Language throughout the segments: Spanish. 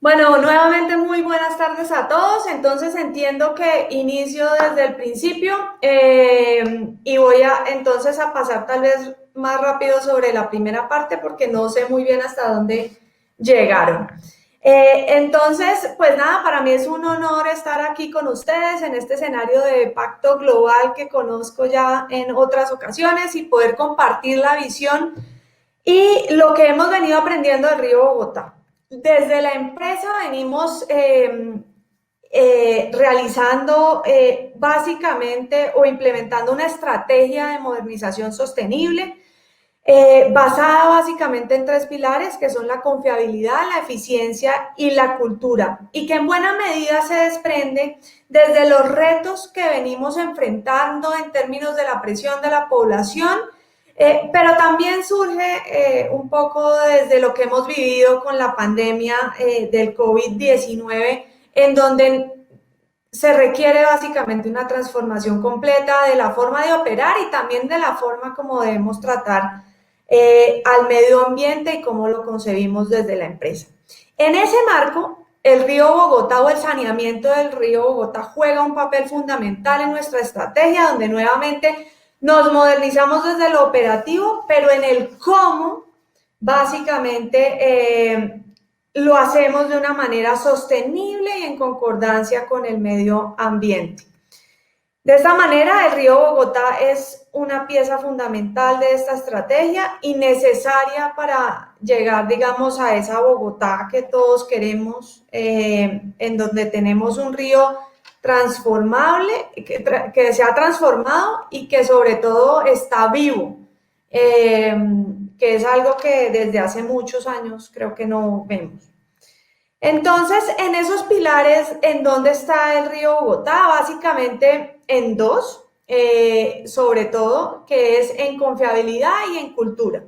Bueno, nuevamente muy buenas tardes a todos. Entonces entiendo que inicio desde el principio y voy a entonces a pasar tal vez más rápido sobre la primera parte porque no sé muy bien hasta dónde llegaron. Entonces, pues nada, para mí es un honor estar aquí con ustedes en este escenario de pacto global que conozco ya en otras ocasiones y poder compartir la visión y lo que hemos venido aprendiendo del Río Bogotá. Desde la empresa venimos realizando básicamente o implementando una estrategia de modernización sostenible basada básicamente en tres pilares que son la confiabilidad, la eficiencia y la cultura, y que en buena medida se desprende desde los retos que venimos enfrentando en términos de la presión de la población, pero también surge un poco desde lo que hemos vivido con la pandemia del COVID-19, en donde se requiere básicamente una transformación completa de la forma de operar y también de la forma como debemos tratar al medio ambiente y cómo lo concebimos desde la empresa. En ese marco, el río Bogotá o el saneamiento del río Bogotá juega un papel fundamental en nuestra estrategia, donde nuevamente nos modernizamos desde lo operativo, pero en el cómo básicamente lo hacemos de una manera sostenible y en concordancia con el medio ambiente. De esta manera, el río Bogotá es una pieza fundamental de esta estrategia y necesaria para llegar, digamos, a esa Bogotá que todos queremos, en donde tenemos un río transformable, que se ha transformado y que sobre todo está vivo, que es algo que desde hace muchos años creo que no vemos. Entonces, en esos pilares, ¿en dónde está el río Bogotá? Básicamente en dos, sobre todo, que es en confiabilidad y en cultura.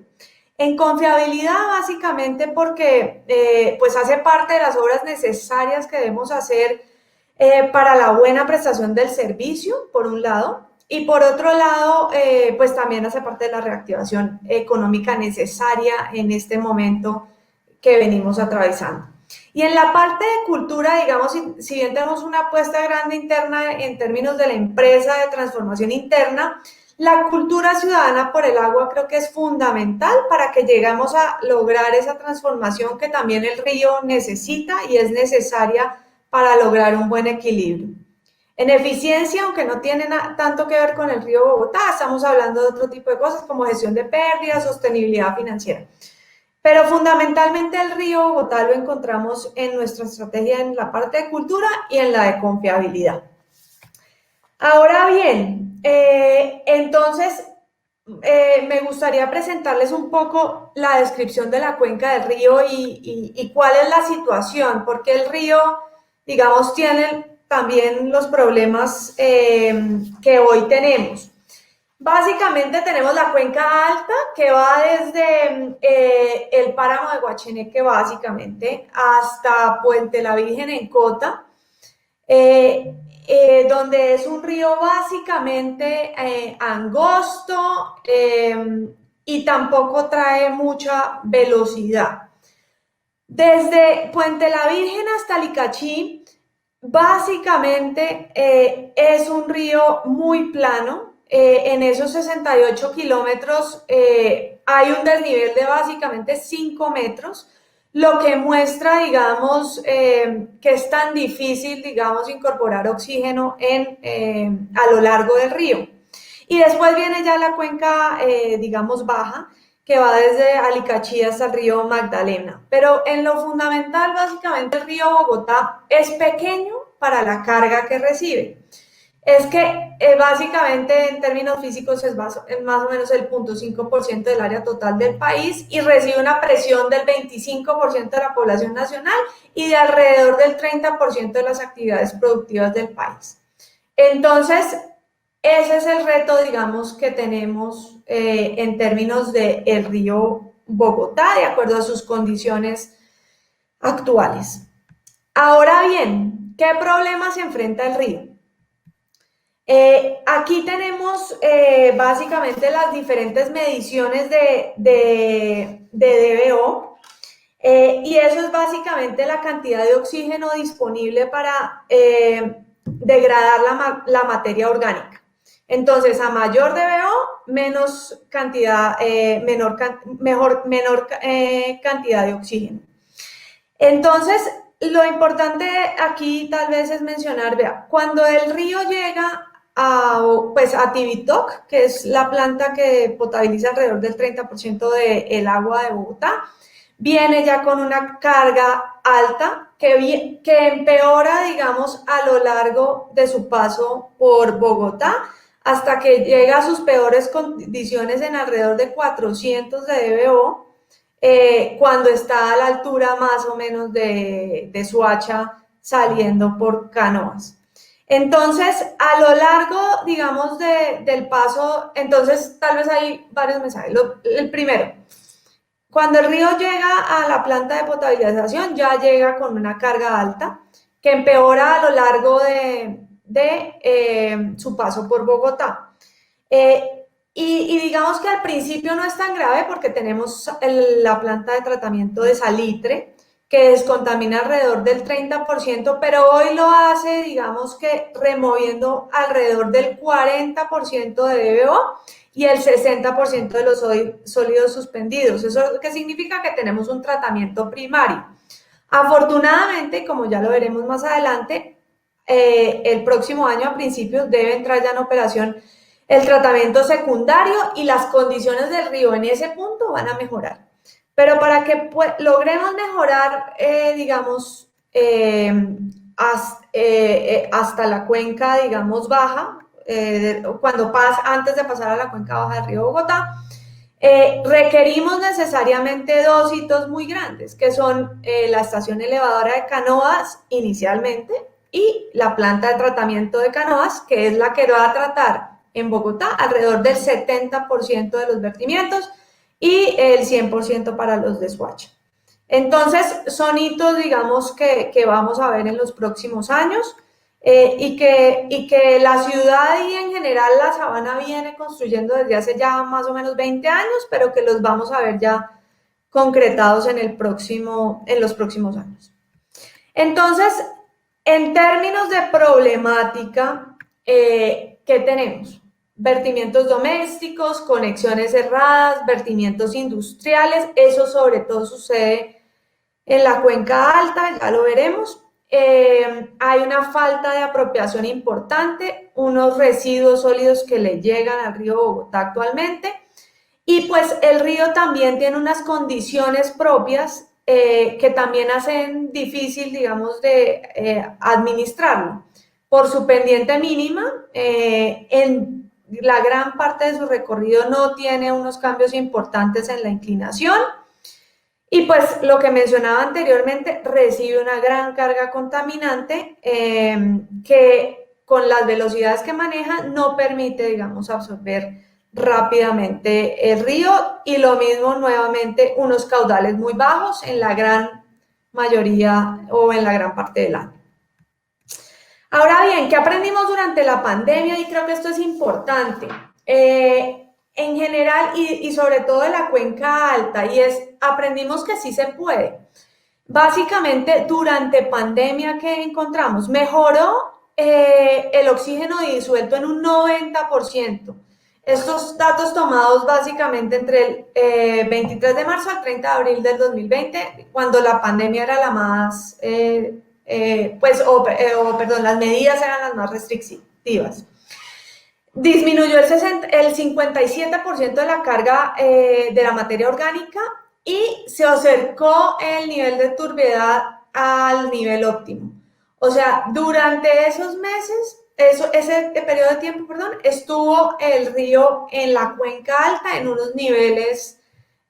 En confiabilidad, básicamente porque pues hace parte de las obras necesarias que debemos hacer para la buena prestación del servicio, por un lado, y por otro lado, pues también hace parte de la reactivación económica necesaria en este momento que venimos atravesando. Y en la parte de cultura, digamos, si bien tenemos una apuesta grande interna en términos de la empresa de transformación interna, la cultura ciudadana por el agua creo que es fundamental para que lleguemos a lograr esa transformación que también el río necesita y es necesaria para lograr un buen equilibrio. En eficiencia, aunque no tiene tanto que ver con el río Bogotá, estamos hablando de otro tipo de cosas como gestión de pérdidas, sostenibilidad financiera. Pero fundamentalmente el río Bogotá lo encontramos en nuestra estrategia en la parte de cultura y en la de confiabilidad. Ahora bien, entonces me gustaría presentarles un poco la descripción de la cuenca del río y cuál es la situación, porque el río, digamos, tiene también los problemas que hoy tenemos. Básicamente tenemos la cuenca alta que va desde el páramo de Guacheneque básicamente hasta Puente la Virgen en Cota, eh, donde es un río básicamente angosto y tampoco trae mucha velocidad. Desde Puente la Virgen hasta Licachí, básicamente es un río muy plano. En esos 68 kilómetros hay un desnivel de básicamente 5 metros, lo que muestra, digamos, que es tan difícil, digamos, incorporar oxígeno a lo largo del río. Y después viene ya la cuenca, digamos, baja, que va desde Alicachí hasta el río Magdalena. Pero en lo fundamental, básicamente, el río Bogotá es pequeño para la carga que recibe. Es que básicamente en términos físicos es más o menos el 0.5% del área total del país y recibe una presión del 25% de la población nacional y de alrededor del 30% de las actividades productivas del país. Entonces, ese es el reto, digamos, que tenemos en términos del río Bogotá, de acuerdo a sus condiciones actuales. Ahora bien, ¿qué problemas se enfrenta el río? Aquí tenemos básicamente las diferentes mediciones de DBO Y eso es básicamente la cantidad de oxígeno disponible para degradar la materia orgánica. Entonces, a mayor DBO, menos cantidad, menor cantidad de oxígeno. Entonces, lo importante aquí tal vez es mencionar, vea, cuando el río llega pues a Tibitoc, que es la planta que potabiliza alrededor del 30% del agua de Bogotá, viene ya con una carga alta que empeora, digamos, a lo largo de su paso por Bogotá hasta que llega a sus peores condiciones en alrededor de 400 de dBO, cuando está a la altura más o menos de Suacha saliendo por Canoas. Entonces, a lo largo, digamos, del paso, entonces tal vez hay varios mensajes. El primero, cuando el río llega a la planta de potabilización, ya llega con una carga alta que empeora a lo largo de su paso por Bogotá. Y digamos que al principio no es tan grave porque tenemos la planta de tratamiento de salitre que descontamina alrededor del 30%, pero hoy lo hace, digamos que removiendo alrededor del 40% de DBO y el 60% de los sólidos suspendidos. ¿Eso qué significa? Que tenemos un tratamiento primario. Afortunadamente, como ya lo veremos más adelante, el próximo año a principios debe entrar ya en operación el tratamiento secundario y las condiciones del río en ese punto van a mejorar. Pero para que logremos mejorar, digamos, hasta la cuenca, digamos, baja, antes de pasar a la cuenca baja del río Bogotá, requerimos necesariamente dos hitos muy grandes, que son la estación elevadora de Canoas inicialmente y la planta de tratamiento de Canoas, que es la que va a tratar en Bogotá alrededor del 70% de los vertimientos y el 100% para los de Soacha. Entonces, son hitos, digamos, que vamos a ver en los próximos años. Y que la ciudad y en general la sabana viene construyendo desde hace ya más o menos 20 años, pero que los vamos a ver ya concretados en los próximos años. Entonces, en términos de problemática, ¿qué tenemos? Vertimientos domésticos, conexiones cerradas, vertimientos industriales, eso sobre todo sucede en la cuenca alta, ya lo veremos. Hay una falta de apropiación importante, unos residuos sólidos que le llegan al río Bogotá actualmente, y pues el río también tiene unas condiciones propias que también hacen difícil, digamos, de administrarlo. Por su pendiente mínima, en la gran parte de su recorrido no tiene unos cambios importantes en la inclinación, y pues lo que mencionaba anteriormente, recibe una gran carga contaminante que con las velocidades que maneja no permite, digamos, absorber rápidamente el río, y lo mismo nuevamente unos caudales muy bajos en la gran mayoría o en la gran parte del año. Ahora bien, ¿qué aprendimos durante la pandemia? Y creo que esto es importante. En general y sobre todo de la cuenca alta, y aprendimos que sí se puede. Básicamente, durante pandemia, ¿qué encontramos? Mejoró el oxígeno disuelto en un 90%. Estos datos tomados básicamente entre el 23 de marzo al 30 de abril del 2020, cuando la pandemia era la más, perdón, las medidas eran las más restrictivas. Disminuyó el 57% de la carga de la materia orgánica y se acercó el nivel de turbiedad al nivel óptimo. O sea, durante esos meses, ese periodo de tiempo, perdón, estuvo el río en la cuenca alta en unos niveles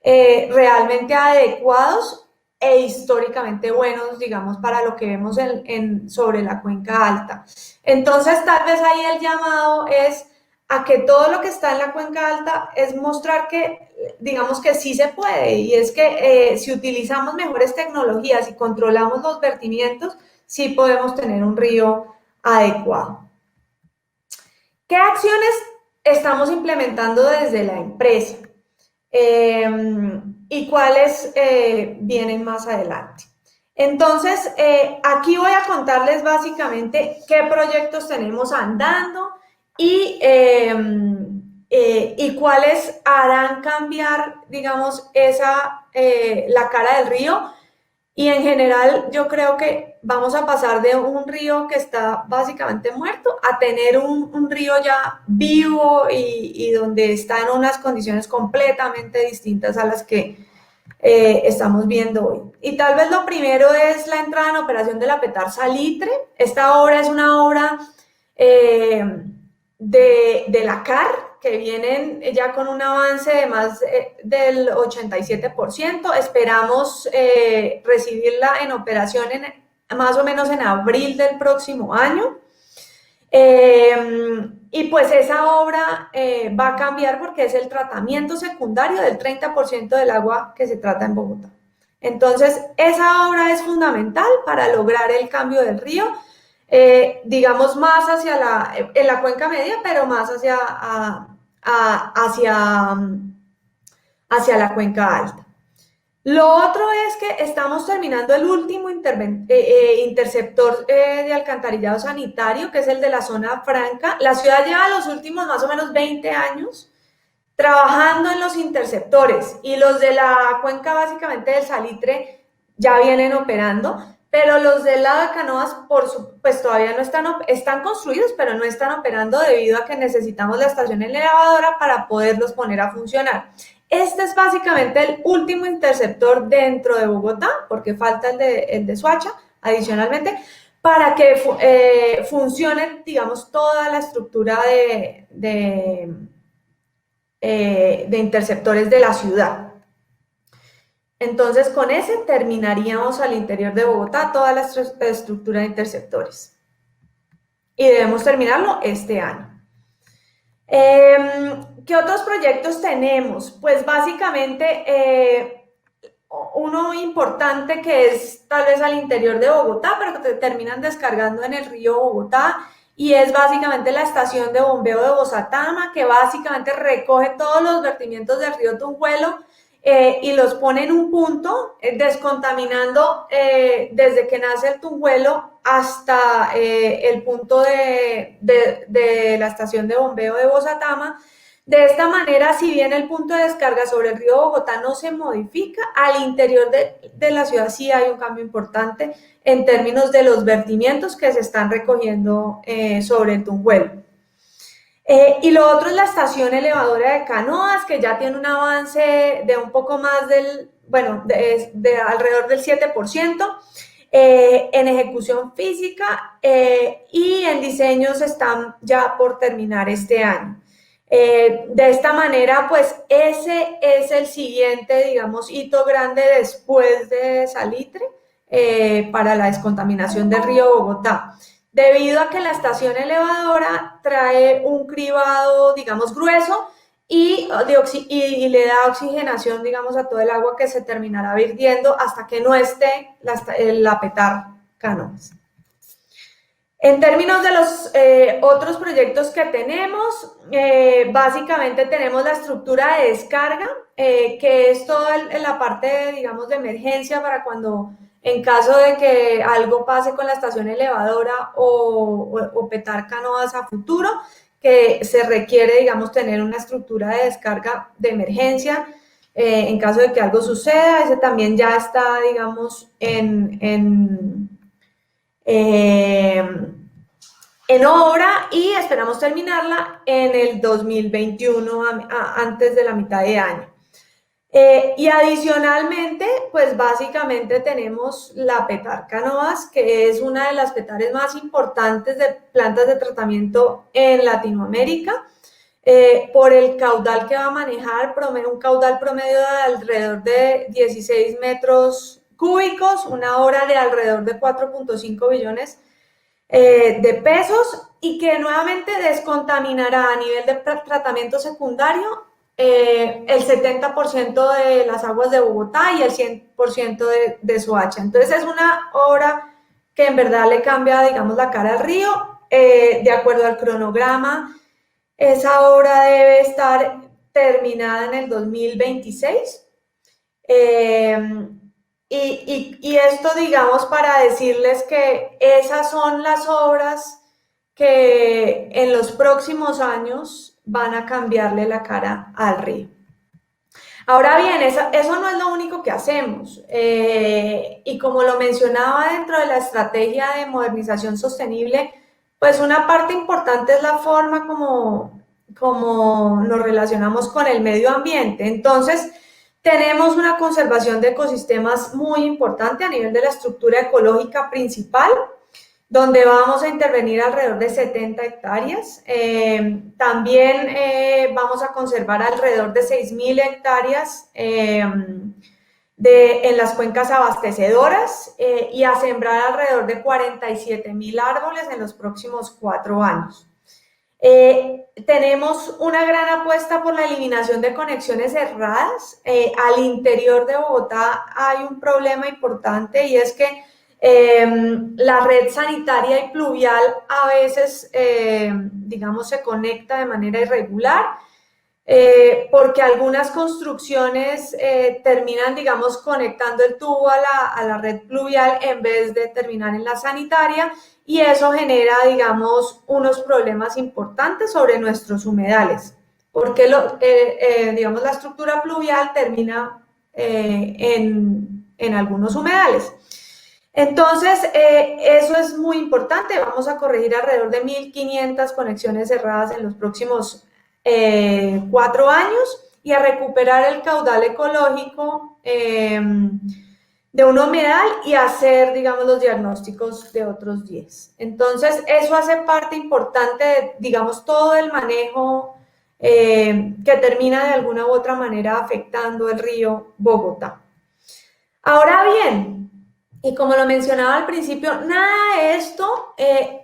realmente adecuados e históricamente buenos, digamos, para lo que vemos sobre la cuenca alta. Entonces, tal vez ahí el llamado es a que todo lo que está en la cuenca alta es mostrar que, digamos que sí se puede, y es que si utilizamos mejores tecnologías y controlamos los vertimientos, sí podemos tener un río adecuado. ¿Qué acciones estamos implementando desde la empresa? y cuáles vienen más adelante. Entonces, aquí voy a contarles básicamente qué proyectos tenemos andando y cuáles harán cambiar, digamos, la cara del río. Y en general yo creo que vamos a pasar de un río que está básicamente muerto a tener un río ya vivo y donde está en unas condiciones completamente distintas a las que estamos viendo hoy. Y tal vez lo primero es la entrada en operación de la Petar Salitre. Esta obra es una obra eh, de la CAR, que vienen ya con un avance de más del 87%. Esperamos recibirla en operación más o menos en abril del próximo año. Y pues esa obra va a cambiar porque es el tratamiento secundario del 30% del agua que se trata en Bogotá. Entonces, esa obra es fundamental para lograr el cambio del río, digamos más en la cuenca media, pero más hacia la cuenca alta. Lo otro es que estamos terminando el último interceptor de alcantarillado sanitario, que es el de la zona franca. La ciudad lleva los últimos más o menos 20 años trabajando en los interceptores y los de la cuenca básicamente del Salitre ya vienen operando, pero los del lado de Canoas pues todavía no están construidos, pero no están operando debido a que necesitamos la estación elevadora para poderlos poner a funcionar. Este es básicamente el último interceptor dentro de Bogotá, porque falta el de Soacha, adicionalmente, para que funcione, digamos, toda la estructura de interceptores de la ciudad. Entonces, con ese terminaríamos al interior de Bogotá toda la estructura de interceptores. Y debemos terminarlo este año. ¿Qué otros proyectos tenemos? Pues básicamente uno importante que es tal vez al interior de Bogotá, pero que terminan descargando en el río Bogotá, y es básicamente la estación de bombeo de Bozatama, que básicamente recoge todos los vertimientos del río Tunjuelo y los pone en un punto, descontaminando desde que nace el Tunjuelo hasta el punto de la estación de bombeo de Bozatama. De esta manera, si bien el punto de descarga sobre el río Bogotá no se modifica, al interior de la ciudad sí hay un cambio importante en términos de los vertimientos que se están recogiendo sobre el Tunjuelo. Y lo otro es la estación elevadora de Canoas, que ya tiene un avance de un poco más de alrededor del 7%. En ejecución física y en diseños están ya por terminar este año. De esta manera, pues ese es el siguiente, digamos, hito grande después de Salitre para la descontaminación del río Bogotá, debido a que la estación elevadora trae un cribado, digamos, grueso y le da oxigenación, digamos, a todo el agua que se terminará virtiendo hasta que no esté la Petar Canoas. En términos de los otros proyectos que tenemos, básicamente tenemos la estructura de descarga, que es toda la parte, digamos, de emergencia para cuando, en caso de que algo pase con la estación elevadora o Petar Canoas a futuro, que se requiere, digamos, tener una estructura de descarga de emergencia en caso de que algo suceda. Ese también ya está, digamos, en obra y esperamos terminarla en el 2021, antes de la mitad de año. Y adicionalmente, pues básicamente tenemos la Petar Canoas, que es una de las petares más importantes de plantas de tratamiento en Latinoamérica, por el caudal que va a manejar, un caudal promedio de alrededor de 16 metros cúbicos, una obra de alrededor de 4.5 billones de pesos, y que nuevamente descontaminará a nivel de tratamiento secundario el 70% de las aguas de Bogotá y el 100% de Soacha. Entonces es una obra que en verdad le cambia, digamos, la cara al río. De acuerdo al cronograma, esa obra debe estar terminada en el 2026. Eh, y esto, digamos, para decirles que esas son las obras que en los próximos años van a cambiarle la cara al río. Ahora bien, eso no es lo único que hacemos. Y como lo mencionaba dentro de la estrategia de modernización sostenible, pues una parte importante es la forma como nos relacionamos con el medio ambiente. Entonces, tenemos una conservación de ecosistemas muy importante a nivel de la estructura ecológica principal, donde vamos a intervenir alrededor de 70 hectáreas. También vamos a conservar alrededor de 6.000 hectáreas en las cuencas abastecedoras y a sembrar alrededor de 47.000 árboles en los próximos 4 años. Tenemos una gran apuesta por la eliminación de conexiones cerradas. Al interior de Bogotá hay un problema importante y es que la red sanitaria y pluvial a veces, digamos, se conecta de manera irregular porque algunas construcciones terminan, digamos, conectando el tubo a la red pluvial en vez de terminar en la sanitaria y eso genera, digamos, unos problemas importantes sobre nuestros humedales, porque digamos, la estructura pluvial termina en algunos humedales. Entonces, eso es muy importante. Vamos a corregir alrededor de 1.500 conexiones cerradas en los próximos 4 años y a recuperar el caudal ecológico de un humedal y hacer, digamos, los diagnósticos de otros 10. Entonces, eso hace parte importante de, digamos, todo el manejo que termina de alguna u otra manera afectando el río Bogotá. Ahora bien, y como lo mencionaba al principio, nada de esto,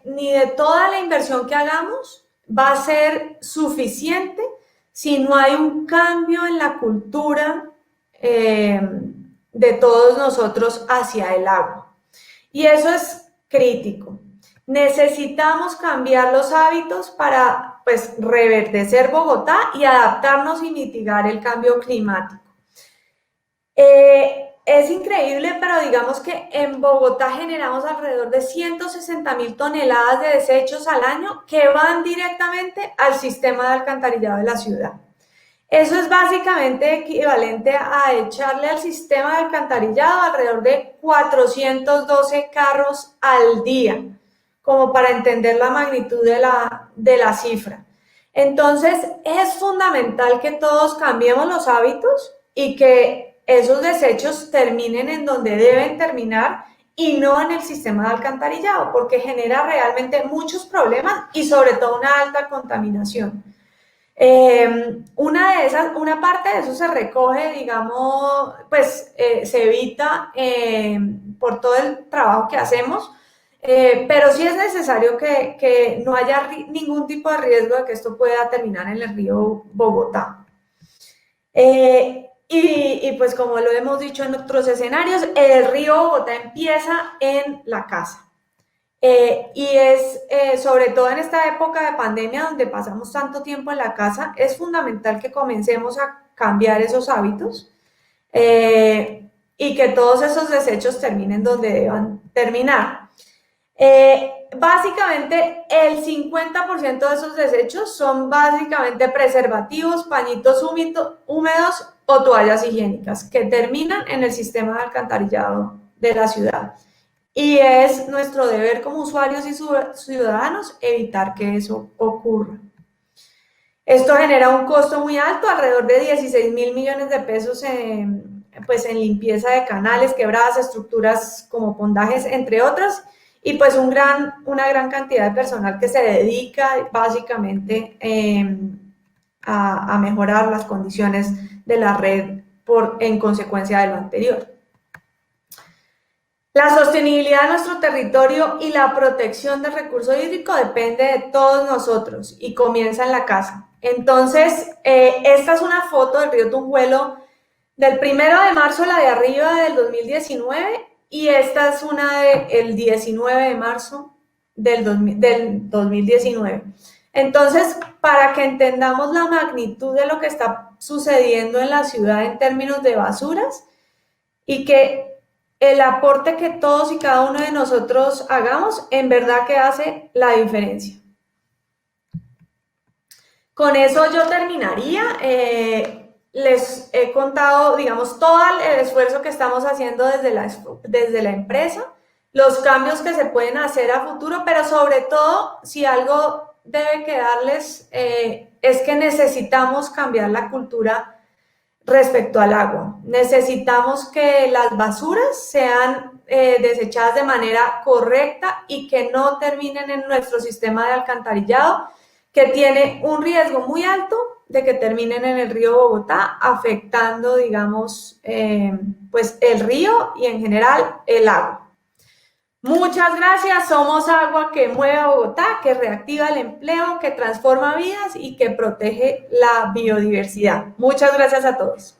ni de toda la inversión que hagamos, va a ser suficiente si no hay un cambio en la cultura de todos nosotros hacia el agua. Y eso es crítico. Necesitamos cambiar los hábitos para, pues, reverdecer Bogotá y adaptarnos y mitigar el cambio climático. Es increíble, pero digamos que en Bogotá generamos alrededor de 160.000 toneladas de desechos al año que van directamente al sistema de alcantarillado de la ciudad. Eso es básicamente equivalente a echarle al sistema de alcantarillado alrededor de 412 carros al día, como para entender la magnitud de la cifra. Entonces, es fundamental que todos cambiemos los hábitos y que esos desechos terminen en donde deben terminar y no en el sistema de alcantarillado, porque genera realmente muchos problemas y sobre todo una alta contaminación. Una parte de eso se recoge, digamos, pues se evita por todo el trabajo que hacemos, pero sí es necesario que no haya ningún tipo de riesgo de que esto pueda terminar en el río Bogotá. Y pues como lo hemos dicho en otros escenarios, el río Bogotá empieza en la casa. Y sobre todo en esta época de pandemia donde pasamos tanto tiempo en la casa, es fundamental que comencemos a cambiar esos hábitos y que todos esos desechos terminen donde deban terminar. Básicamente el 50% de esos desechos son básicamente preservativos, pañitos húmedos o toallas higiénicas que terminan en el sistema de alcantarillado de la ciudad. Y es nuestro deber como usuarios y ciudadanos evitar que eso ocurra. Esto genera un costo muy alto, alrededor de 16.000 millones de pesos pues en limpieza de canales, quebradas, estructuras como pondajes, entre otras, y pues una gran cantidad de personal que se dedica básicamente a mejorar las condiciones de la red en consecuencia de lo anterior. La sostenibilidad de nuestro territorio y la protección del recurso hídrico depende de todos nosotros y comienza en la casa. Entonces, esta es una foto del río Tunjuelo del 1 de marzo, la de arriba del 2019, y esta es una del 19 de marzo del 2019. Entonces, para que entendamos la magnitud de lo que está sucediendo en la ciudad en términos de basuras, y que el aporte que todos y cada uno de nosotros hagamos en verdad que hace la diferencia. Con eso yo terminaría. Les he contado, digamos, todo el esfuerzo que estamos haciendo desde la empresa, los cambios que se pueden hacer a futuro, pero sobre todo, si algo debe quedarles, es que necesitamos cambiar la cultura respecto al agua. Necesitamos que las basuras sean desechadas de manera correcta y que no terminen en nuestro sistema de alcantarillado, que tiene un riesgo muy alto de que terminen en el río Bogotá, afectando, digamos, pues el río y en general el agua. Muchas gracias. Somos Agua que mueve a Bogotá, que reactiva el empleo, que transforma vidas y que protege la biodiversidad. Muchas gracias a todos.